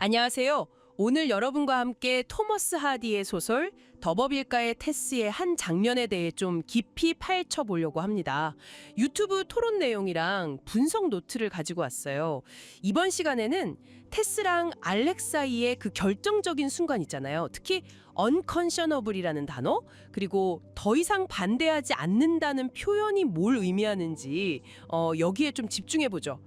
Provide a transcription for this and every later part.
안녕하세요. 오늘 여러분과 함께 토머스 하디의 소설 더버빌가의 테스의 한 장면에 대해 좀 깊이 파헤쳐 보려고 합니다. 유튜브 토론 내용이랑 분석 노트를 가지고 왔어요. 이번 시간에는 테스랑 알렉 사이의 그 결정적인 순간 있잖아요. 특히 unconscionable이라는 단어, 그리고 더 이상 반대하지 않는다는 표현이 뭘 의미하는지 여기에 좀 집중해 보죠.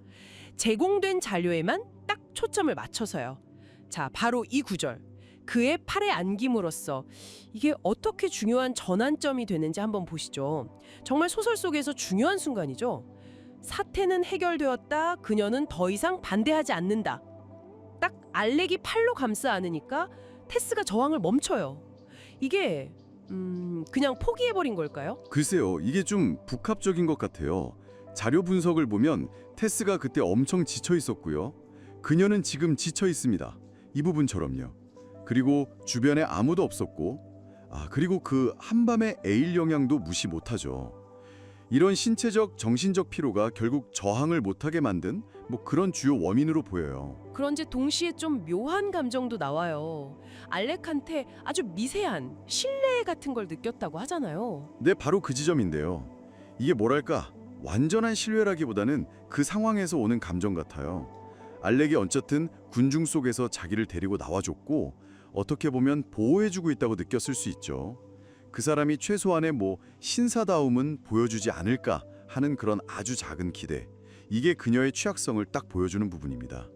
제공된 자료에만 딱 초점을 맞춰서요. 자, 바로 이 구절. 그의 팔에 안김으로써 이게 어떻게 중요한 전환점이 되는지 한번 보시죠. 정말 소설 속에서 중요한 순간이죠. 사태는 해결되었다. 그녀는 더 이상 반대하지 않는다. 딱 알렉이 팔로 감싸 안으니까 테스가 저항을 멈춰요. 이게 그냥 포기해버린 걸까요? 글쎄요, 이게 좀 복합적인 것 같아요. 자료 분석을 보면 테스가 그때 엄청 지쳐 있었고요. 그녀는 지금 지쳐 있습니다. 이 부분처럼요. 그리고 주변에 아무도 없었고, 그리고 그 한밤의 에일 영향도 무시 못하죠. 이런 신체적, 정신적 피로가 결국 저항을 못하게 만든 그런 주요 원인으로 보여요. 그런지 동시에 좀 묘한 감정도 나와요. 알렉한테 아주 미세한 신뢰 같은 걸 느꼈다고 하잖아요. 네, 바로 그 지점인데요. 이게 뭐랄까, 완전한 신뢰라기보다는 그 상황에서 오는 감정 같아요. 알렉이 어쨌든 군중 속에서 자기를 데리고 나와줬고 어떻게 보면 보호해주고 있다고 느꼈을 수 있죠. 그 사람이 최소한의 신사다움은 보여주지 않을까 하는 그런 아주 작은 기대. 이게 그녀의 취약성을 딱 보여주는 부분입니다.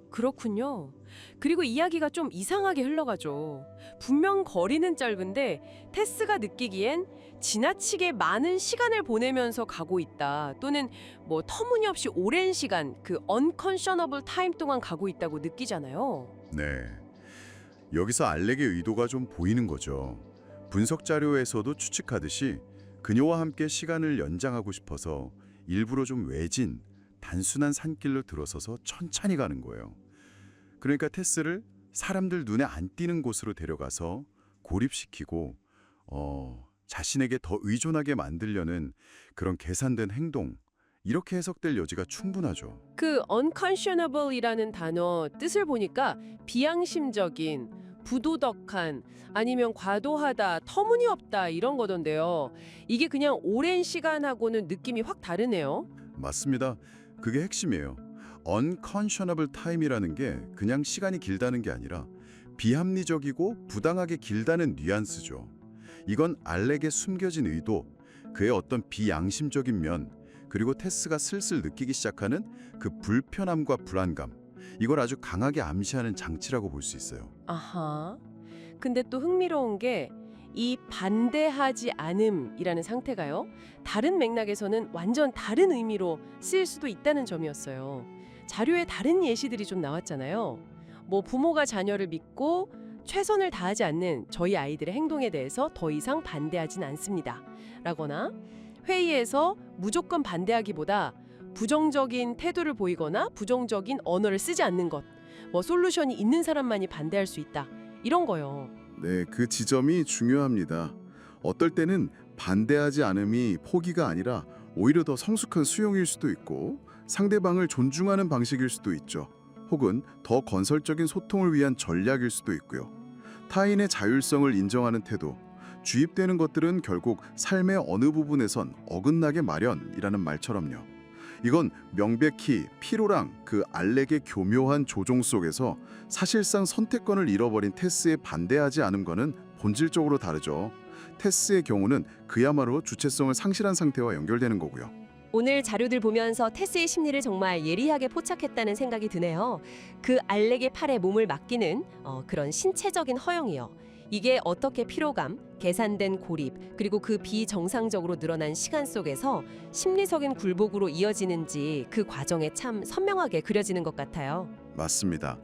그렇군요. 그리고 이야기가 좀 이상하게 흘러가죠. 분명 거리는 짧은데 테스가 느끼기엔 지나치게 많은 시간을 보내면서 가고 있다. 또는 터무니없이 오랜 시간, 그 unconscionable time 동안 가고 있다고 느끼잖아요. 네. 여기서 알렉의 의도가 좀 보이는 거죠. 분석 자료에서도 추측하듯이 그녀와 함께 시간을 연장하고 싶어서 일부러 좀 외진, 단순한 산길로 들어서서 천천히 가는 거예요. 그러니까 테스를 사람들 눈에 안 띄는 곳으로 데려가서 고립시키고 자신에게 더 의존하게 만들려는 그런 계산된 행동, 이렇게 해석될 여지가 충분하죠. 그 unconscionable이라는 단어 뜻을 보니까 비양심적인, 부도덕한, 아니면 과도하다, 터무니없다 이런 거던데요. 이게 그냥 오랜 시간하고는 느낌이 확 다르네요. 맞습니다. 그게 핵심이에요. unconscionable time이라는 게 그냥 시간이 길다는 게 아니라 비합리적이고 부당하게 길다는 뉘앙스죠. 이건 알렉의 숨겨진 의도, 그의 어떤 비양심적인 면, 그리고 테스가 슬슬 느끼기 시작하는 그 불편함과 불안감, 이걸 아주 강하게 암시하는 장치라고 볼 수 있어요. 아하. 근데 또 흥미로운 게 이 반대하지 않음이라는 상태가요. 다른 맥락에서는 완전 다른 의미로 쓰일 수도 있다는 점이었어요. 자료에 다른 예시들이 좀 나왔잖아요. 부모가 자녀를 믿고 최선을 다하지 않는 저희 아이들의 행동에 대해서 더 이상 반대하진 않습니다. 라거나 회의에서 무조건 반대하기보다 부정적인 태도를 보이거나 부정적인 언어를 쓰지 않는 것. 솔루션이 있는 사람만이 반대할 수 있다. 이런 거요. 네, 그 지점이 중요합니다. 어떨 때는 반대하지 않음이 포기가 아니라 오히려 더 성숙한 수용일 수도 있고 상대방을 존중하는 방식일 수도 있죠. 혹은 더 건설적인 소통을 위한 전략일 수도 있고요. 타인의 자율성을 인정하는 태도, 주입되는 것들은 결국 삶의 어느 부분에선 어긋나게 마련이라는 말처럼요. 이건 명백히 피로랑 그 알렉의 교묘한 조종 속에서 사실상 선택권을 잃어버린 테스에 반대하지 않음과는 본질적으로 다르죠. 테스의 경우는 그야말로 주체성을 상실한 상태와 연결되는 거고요. 오늘 자료들 보면서 테스의 심리를 정말 예리하게 포착했다는 생각이 드네요. 그 알렉의 팔에 몸을 맡기는 그런 신체적인 허용이요. 이게 어떻게 피로감, 계산된 고립, 그리고 그 비정상적으로 늘어난 시간 속에서 심리적인 굴복으로 이어지는지 그 과정에 참 선명하게 그려지는 것 같아요. 맞습니다.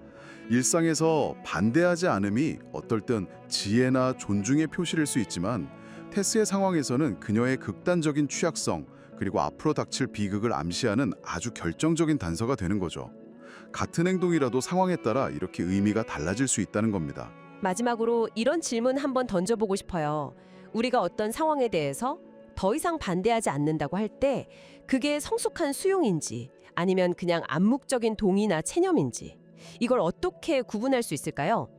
일상에서 반대하지 않음이 어떨 땐 지혜나 존중의 표시일 수 있지만 테스의 상황에서는 그녀의 극단적인 취약성, 그리고 앞으로 닥칠 비극을 암시하는 아주 결정적인 단서가 되는 거죠. 같은 행동이라도 상황에 따라 이렇게 의미가 달라질 수 있다는 겁니다. 마지막으로 이런 질문 한번 던져보고 싶어요. 우리가 어떤 상황에 대해서 더 이상 반대하지 않는다고 할 때 그게 성숙한 수용인지 아니면 그냥 암묵적인 동의나 체념인지 이걸 어떻게 구분할 수 있을까요?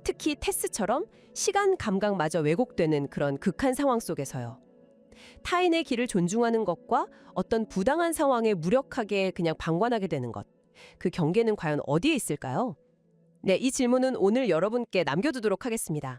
특히 테스처럼 시간 감각마저 왜곡되는 그런 극한 상황 속에서요. 타인의 길을 존중하는 것과 어떤 부당한 상황에 무력하게 그냥 방관하게 되는 것. 그 경계는 과연 어디에 있을까요? 네, 이 질문은 오늘 여러분께 남겨두도록 하겠습니다.